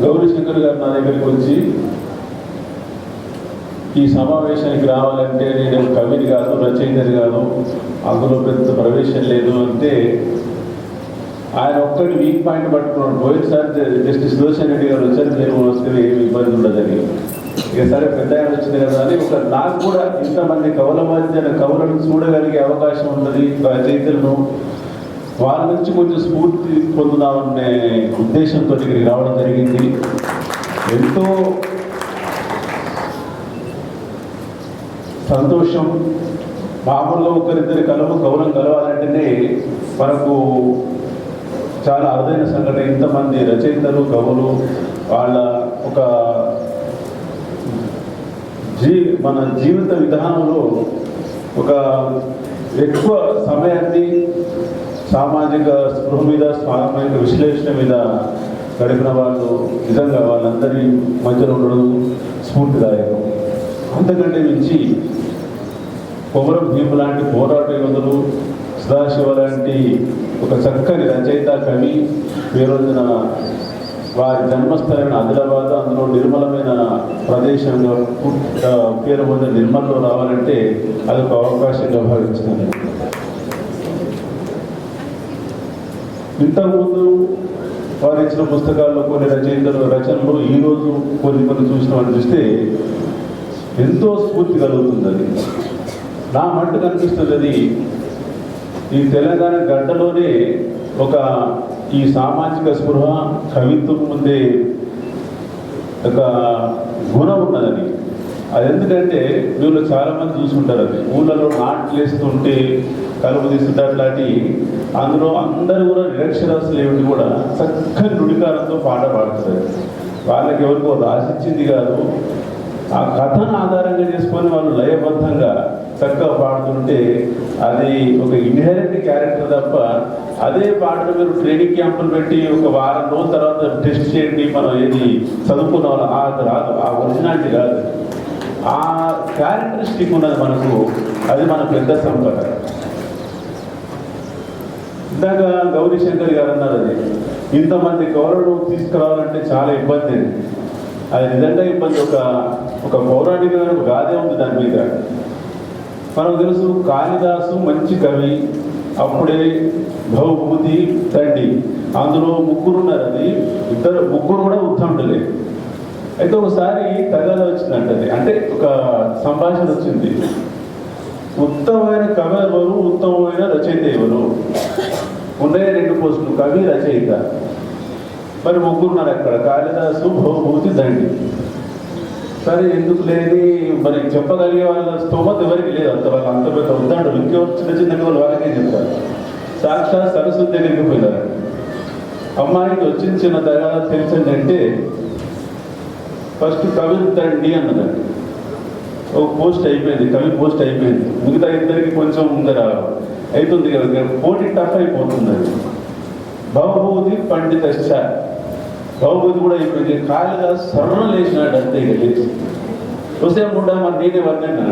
గౌరీశంకర్ గారు నా దగ్గరికి వచ్చి ఈ సమావేశానికి రావాలంటే నేను కవిని కాదు, రచయితని కాదు, అందులో పెద్ద ప్రవేశం లేదు అంటే ఆయన ఒక్కటి వీక్ పాయింట్ పట్టుకున్నాడు. పోయినసారి జస్టిస్ సుదర్శన్ రెడ్డి గారు వచ్చారు, నేను వస్తే ఏమి ఇబ్బంది ఉండదని. ఇక సరే పెద్ద ఆయన వచ్చింది కదా అని నాకు కూడా ఇంతమంది కవుల మధ్య కవులను చూడగలిగే అవకాశం ఉన్నది, రచయితలను వాళ్ళ నుంచి కొంచెం స్ఫూర్తి పొందుదామనే ఉద్దేశంతో ఇక్కడికి రావడం జరిగింది. ఎంతో సంతోషం. మామూలుగా ఒకరిద్దరి కవులను కలవాలంటేనే మనకు చాలా అరుదైన సంఘటన. ఇంతమంది రచయితలు, కవులు వాళ్ళ ఒక మన జీవిత విధానంలో ఒక ఎక్కువ సమయాన్ని సామాజిక స్పృహ మీద, సామాజిక విశ్లేషణ మీద గడిపిన వాళ్ళు నిజంగా వాళ్ళందరి మధ్యలో ఉండడం స్ఫూర్తిదాయకం. అంతకంటే మించి కొమరం భీము లాంటి పోరాట యోధులు, సదాశివ లాంటి ఒక చక్కని రచయిత, కవి ఈ రోజున వారి జన్మస్థలమైన ఆదిలాబాద్, అందులో నిర్మలమైన ప్రదేశంగా పేరు పొందిన నిర్మల్లో రావాలంటే అదొక అవకాశంగా భావించినాను. ఇంతకుముందు వారు ఇచ్చిన పుస్తకాల్లో కొన్ని రచనలు ఈరోజు కొన్ని చూసినామని చూస్తే ఎంతో స్ఫూర్తి కలుగుతుంది. అది నా మట్టుకు అనిపిస్తుంది. అది ఈ తెలంగాణ గడ్డలోనే ఒక ఈ సామాజిక స్పృహ, కవిత్వం ముందే ఒక గుణం ఉన్నదని. అది ఎందుకంటే వీళ్ళు చాలామంది చూసుకుంటారు. అది ఊళ్ళలో నాట్లు వేస్తుంటే, కలుపు తీస్తుంటే అట్లాంటి అందులో అందరూ కూడా నిరక్షరాస్యులు ఏమిటి కూడా చక్కని నుడికారంతో పాట పాడుతారు. వాళ్ళకి ఎవరికో రాసిచ్చింది కాదు, ఆ కథను ఆధారంగా చేసుకొని వాళ్ళు లయబద్ధంగా చక్కగా పాడుతుంటే అది ఒక ఇన్హెరెంట్ క్యారెక్టర్ తప్ప అదే పాటను మీరు ట్రైనింగ్ క్యాంపులు పెట్టి ఒక వారం రోజుల తర్వాత టెస్ట్ చేయండి, మనం ఏది చదువుకున్న వాళ్ళు అది రాదు, ఆ ఒరిజినాలిటీ రాదు. ఆ క్యారెక్టరిస్టిక్ ఉన్నది మనకు, అది మన పెద్ద సంపద. ఇందాక గౌరీశంకర్ గారు అన్నారు, అది ఇంతమంది కవులను తీసుకురావాలంటే చాలా ఇబ్బంది. అది నిజంగా ఇబ్బంది. ఒక పౌరాణిక గాథే ఉంది దాని మీద. మనకు తెలుసు కాళిదాసు మంచి కవి, అప్పుడే భవభూతి తండ్రి, అందులో ముగ్గురు ఉన్నారు. అది ముగ్గురు కూడా ఉత్తముడులే. అయితే ఒకసారి తగాదా వచ్చిందంటది, అంటే ఒక సంభాషణ వచ్చింది. ఉత్తమమైన కవి ఎవరు, ఉత్తమమైన రచయిత ఎవరు? ఉన్నాయి రెండు పోస్టులు, కవి, రచయిత. మరి ముగ్గురున్నారు అక్కడ, కాళిదాసు, భవభూతి, దండి. సరే ఎందుకు లేని మరి చెప్పగలిగే వాళ్ళ స్తోమత ఎవరికి లేదు. అంత పెద్ద ఉద్దాడు ఇంకెవరు చిన్న చిన్న కవులు వాళ్ళకే చెప్తారు. సాక్షాత్ సరస్వతి దగ్గరికి పోయినారు. అమ్మాయికి వచ్చిన చిన్న తగాదా తెలిసిందంటే ఫస్ట్ కవి తండి అన్నదండి. ఒక పోస్ట్ అయిపోయింది, కవి పోస్ట్ అయిపోయింది. మిగతా ఇద్దరికి కొంచెం ముందర అవుతుంది కదా, పోటీ టఫ్ అయిపోతుంది. భవభూతి పండిత భవభూతి కూడా అయిపోయింది. కాళిదాసు సరళం లేచినాడు అంతే. ఇక లేచి వస్తే కూడా మరి నేనే వర్ణన్నా.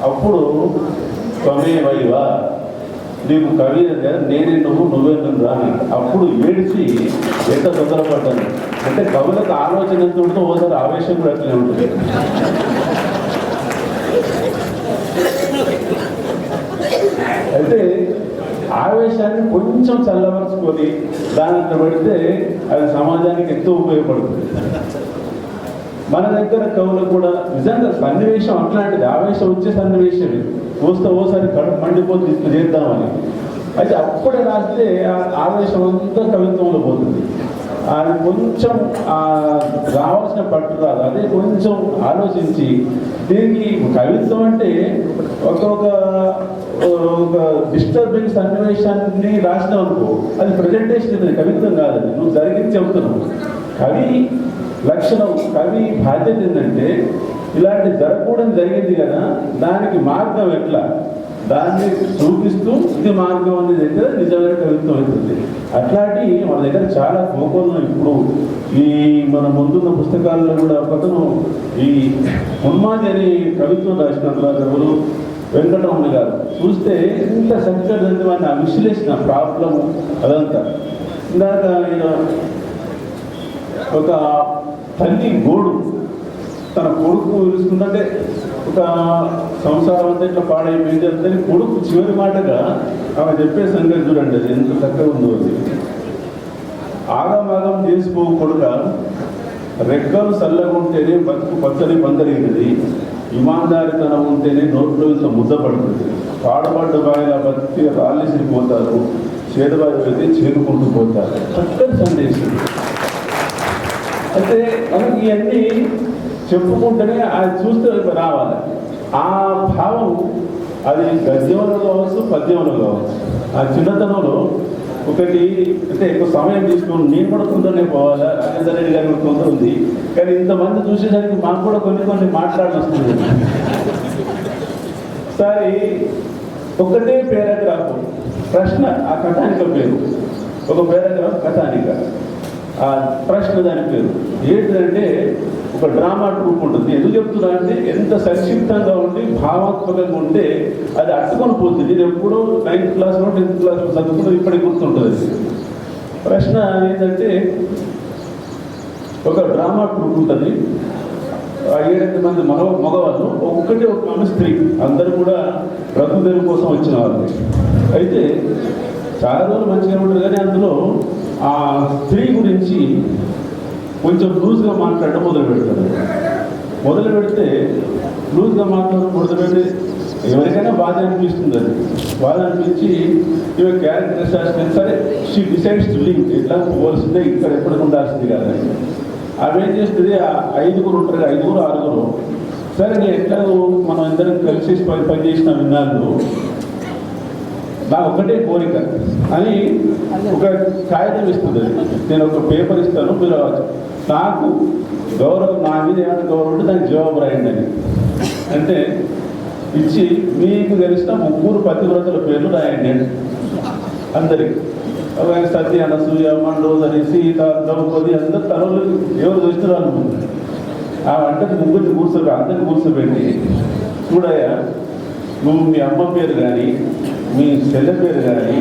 అప్పుడు త్వమే వైవా, నీకు కవి కదా, నేనే నువ్వే నువ్వు రాని. అప్పుడు ఏడిచి ఎంత తొందరపడ్డాను అంటే కవులకు ఆలోచన ఎంత ఉంటుందో ఓసారి ఆవేశం కూడా అట్లే ఉంటుంది. అయితే ఆవేశాన్ని కొంచెం చల్లవరుచుకొని దానంత పెడితే అది సమాజానికి ఎంతో ఉపయోగపడుతుంది. మన దగ్గర కవులు కూడా నిజంగా సన్నివేశం అట్లాంటిది, ఆవేశం వచ్చే సన్నివేశం ఓసారి కడుపు మండిపోతుంది చేద్దామని. అయితే అప్పుడే రాస్తే ఆవేశం అంతా కవిత్వంలో పోతుంది. అది కొంచెం రావాల్సిన పట్టు రాదు. అదే కొంచెం ఆలోచించి దీనికి కవిత్వం అంటే ఒక డిస్టర్బింగ్ సన్నివేశాన్ని రాసినావు అనుకో, అది ప్రజెంటేషన్ ఇది, కవిత్వం కాదని నువ్వు జరిగింది చెబుతున్నావు. కవి లక్షణం, కవి బాధ్యత ఏంటంటే ఇలాంటి జరగకూడదు జరిగింది కదా, దానికి మార్గం ఎట్లా, దాన్ని చూపిస్తూ ఇది మార్గం అనేది అయితే నిజమైన కవిత్వం అవుతుంది. అట్లాంటి మన దగ్గర చాలా కోకోలు ఇప్పుడు ఈ మన ముందున్న పుస్తకాల్లో కూడా ఒకతను ఈ ఉన్మాది అని కవిత్వం రాసినట్లు ఎవరు వెంకటరమణ గారు చూస్తే ఎంత చక్కగా వాడిని ఆ విశ్లేషణ ప్రాబ్లం అదంతా. ఇందాక నేను ఒక తల్లి గోడు తన కొడుకు పిలుస్తుందంటే ఒక సంసారం అంతా ఇట్లా పాడైపోయింది అంతని కొడుకు చివరి మాటగా ఆమె చెప్పే సంగతి చూడండి, అది ఎంత చక్కగా ఉందో. అది ఆగమాగం చేసుకో కొడుక, రెక్కలు చల్లగా ఉంటేనే బతుకు పచ్చని పందరిగినది, ఇమాందారితనం ఉంటేనే నోట్లో ఇంత ముద్ద పడుతుంది, పాడబడ్డ బాగా బతికి రాళ్ళేసిపోతారు, చేదబారి అయితే చేరుకుంటూ పోతారు. చక్కని సందేశం. అయితే మనకి ఇవన్నీ చెప్పుకుంటేనే అది చూస్తే రావాలి. ఆ భావం అది గద్యంలో కావచ్చు, పద్యంలో కావచ్చు. ఆ చిన్నతనంలో ఒకటి అంటే ఎక్కువ సమయం తీసుకుని నేను కూడా తొందరనే పోవాలా, రాజేంద్ర రెడ్డి గారి కూడా తొందర ఉంది, కానీ ఇంతమంది చూసేసరికి మాకు కూడా కొన్ని మాట్లాడాల్సింది. ఒకసారి ఒకటే పేరాగ్రాఫ్ ప్రశ్న, ఆ కథానిక పేరు ఒక పేరాగ్రాఫ్ కథానిక, ఆ ప్రశ్న దాని పేరు ఏంటంటే ఒక డ్రామా ట్రూప్ ఉంటుంది. ఎందుకు చెప్తున్నా అంటే ఎంత సంక్షిప్తంగా ఉండి భావాత్మకంగా ఉంటే అది అట్టుకొని పోతుంది. నేను ఎప్పుడూ 9th క్లాస్లో 10th క్లాస్లో చదువుకుంటే ఇప్పటికి గుర్తుంటుంది. ప్రశ్న ఏంటంటే ఒక డ్రామా ట్రూప్ ఉంటుంది, 7-8 మంది మగవాళ్ళు, ఒక్కటే ఒక ఆమె స్త్రీ, అందరూ కూడా బ్రతుకుదెరువు కోసం వచ్చిన వాళ్ళు. అయితే చాలా రోజులు మంచిగా ఉంటుంది, కానీ అందులో ఆ స్త్రీ గురించి కొంచెం లూజ్గా మాట్లాడడం మొదలు పెడితే లూజ్గా మాట్లాడడం మొదలుపెట్టి ఎవరికైనా బాధ అనిపిస్తుంది. అది బాధ అనిపించి ఇవి క్యారెక్టర్ అసిస్టెంట్ సరే షీ డిసైడ్స్ టు లీవ్, ఎట్లా పోవాల్సిందే, ఇక్కడ ఎప్పటికి ఉండాల్సింది కాదు. ఆమె ఏం చేస్తుంది, 5గురు ఉంటారు, 5-6 సరే నేను ఎట్లా మనం అందరం కలిసి పనిచేసిన విన్నాను, నాకు ఒకటే కోరిక అని ఒక కాగితం ఇస్తుంది. నేను ఒక పేపర్ ఇస్తాను, మీరు నాకు గౌరవం, నా మీద ఏమైనా గౌరవం ఉంటే దానికి జవాబు రాయండి అని అంటే ఇచ్చి, మీకు తెలిసిన 3 పతివ్రతల పేర్లు రాయండి అని అందరికి. సత్య, అనసూయ, మండోదరి, సీత, ద్రౌపది అందరు తనలు ఎవరు చూసిన వాళ్ళు ఆ వంటకి 3 అందరిని కూర్చోబెట్టి, చూడయ్యా నువ్వు మీ అమ్మ పేరు కానీ మీ చెల్లె పేరు కానీ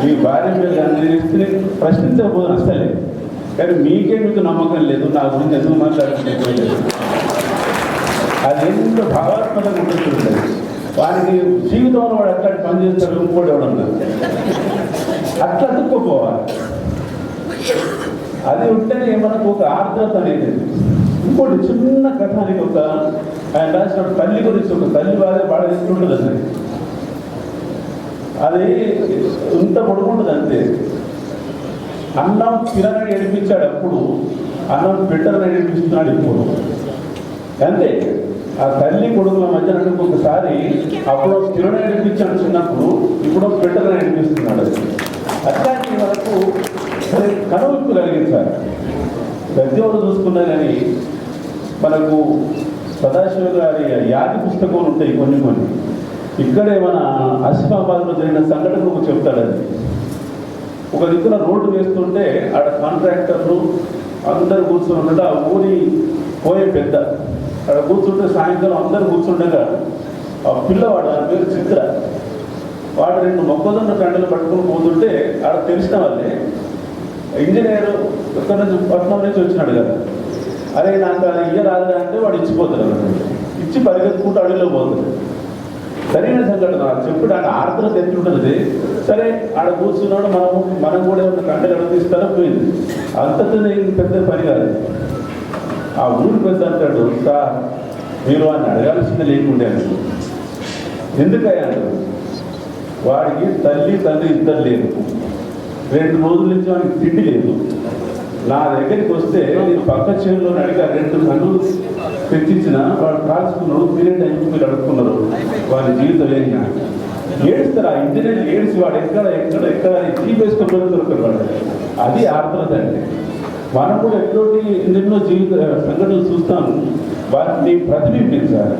మీ భార్య పేరు కానీ ప్రశ్నించకపోతే అసలే, కానీ మీకు నమ్మకం లేదు, నా గురించి ఎందుకు మాట్లాడుతుంది. అది ఎంత భావాత్మకంగా ఉంటుంది. వారికి జీవితంలో వాడు అట్లాంటి పని చేస్తాడు, ఇంకోటి ఎవడన్నా అట్లా అతుక్కోపోవాలి. అది ఉంటేనే మనకు ఒక ఆర్ద్రత అనేది. ఇంకోటి చిన్న కథానికి ఒక ఆయన రాసిన తల్లి గురించి, ఒక తల్లి బాగా తీసుకుంటుంది. అది ఇంత పడుకుంటుంది అంతే. అన్నం తినని ఏడిపించాడు అప్పుడు, అన్నం పెట్టని ఏడిపిస్తున్నాడు ఇప్పుడు అంతే. ఆ తల్లి కొడుకుల మధ్య ఒకసారి అప్పుడు తినని ఏడిపించాడు చిన్నప్పుడు, ఇప్పుడు పెట్టని ఏడిపిస్తున్నాడు. అట్లాంటి మనకు కనువిప్పు కలిగించాలి. గద్యంలో చూసుకున్నా కానీ మనకు సదాశివ గారి యాది పుస్తకాలు ఉంటాయి కొన్ని. ఇక్కడే మన ఆసిఫాబాద్లో జరిగిన సంఘటన చెప్తాడు. అది ఒక దిక్కున రోడ్డు వేస్తుంటే ఆడ కాంట్రాక్టర్లు అందరు కూర్చొని ఉండగా, ఆ ఊరి పోయే పెద్ద అక్కడ కూర్చుంటే సాయంత్రం అందరు కూర్చుండగా ఆ పిల్లవాడు, ఆ పేరు చిత్ర, వాడు 2 మొక్కజొన్న కండలు పట్టుకుని పోతుంటే ఆడ తెలిసిన వాళ్ళే ఇంజనీరు ఎక్కడి నుంచి పట్నం నుంచి వచ్చినాడు కదా, అరే నాకు అది రాదురా అంటే వాడు ఇచ్చిపోతాడు అన్నమాట. ఇచ్చి పరిగెత్తుకుంటూ అడవిలో పోతుంది. సరైన సంఘటన చెప్పుడు ఆడ ఆర్ద్రత ఎట్లుంటుంది. సరే ఆడ కూర్చున్నాడు, మనం కూడా ఏమన్నా కండలు అడిగిస్తారో పోయింది. అంతతో పెద్ద పని కాదు. ఆ ఊరి పెద్ద అంటాడు, సార్ మీరు వాడిని అడగాల్సింది లేకుండే. ఎందుకయ్యా వాడికి తల్లి తండ్రి ఇద్దరు లేదు, 2 రోజుల నుంచి వాడికి తిండి లేదు. నా దగ్గరికి వస్తే నేను పక్క చేనులో అడిగా 2 కన్నులు తెచ్చించిన వాడు కాల్చుకున్నాడు, మీరే టైంకి మీరు అడుక్కున్నారు, వాడి జీవితం ఏం ఏడుస్తారు. ఆ ఇంజనీర్ ఏడిసి వాడు ఎక్కడ జీపేసుకొని దొరకరు వాడు. అది ఆర్ద్రత అంటే. మనం కూడా ఎటువంటి ఎన్నెన్నో జీవిత సంఘటనలు చూస్తాం, వాటిని ప్రతిబింబించాలి.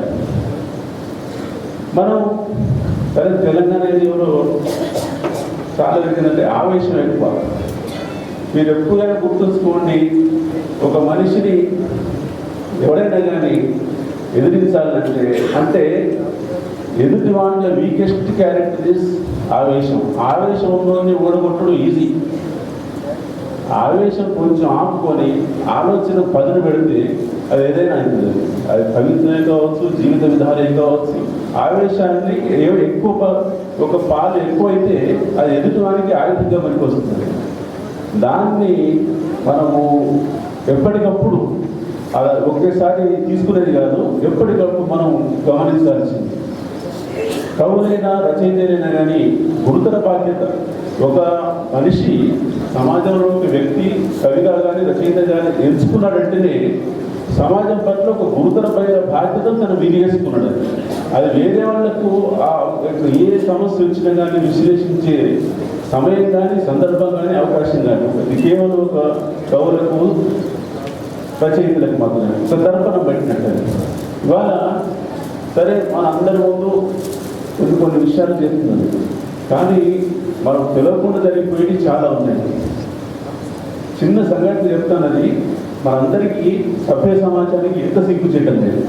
మనం సరే తెలంగాణ ఎవరో చాలా ఏంటంటే ఆవేశం ఎక్కువ. మీరు ఎప్పుడైనా గుర్తుంచుకోండి, ఒక మనిషిని ఎవరైనా కానీ ఎదిరించాలంటే అంటే ఎదుటి వాళ్ళ వీకెస్ట్ క్యారెక్టర్ ఇస్ ఆవేశం. ఆవేశం ఉన్నోని ఓడగొట్టడం ఈజీ. ఆవేశం కొంచెం ఆపుకొని ఆలోచన పదును పెడితే అది ఏదైనా అవుతుంది. అది కవిత్వమే కావచ్చు, జీవిత విధానం కావచ్చు. ఆవేశాన్ని ఎక్కువ ఒక పాలు ఎక్కువైతే అది ఎదుటివానికి ఆయుధంగా మనకి వస్తుంది. దాన్ని మనము ఎప్పటికప్పుడు ఒకేసారి తీసుకునేది కాదు, ఎప్పటికప్పుడు మనం గమనించాల్సింది. కవులైనా రచయితలైనా కానీ గురుతర బాధ్యత. ఒక మనిషి సమాజంలో ఒక వ్యక్తి కవిగా కానీ రచయిత కానీ ఎంచుకున్నాడంటేనే సమాజం పట్ల ఒక గురుతరమైన బాధ్యతను తను వినియోగించుకున్నాడు. అది వేరే వాళ్లకు ఏ సమస్య వచ్చినా కానీ విశ్లేషించే సమయం కానీ సందర్భం కానీ అవకాశం కానీ అది కేవలం ఒక కవులకు రచయితలకు మాత్రమే ఒక తరపున పెట్టినట్టు. ఇవాళ సరే మన అందరి ముందు కొన్ని విషయాలు చేస్తున్నారు, కానీ మనం తెలియకుండా జరిగిపోయేవి చాలా ఉన్నాయి. చిన్న సంఘటన చెప్తానని మనందరికీ సభ్య సమాజానికి ఎంత సిగ్గు చేయడం లేదు.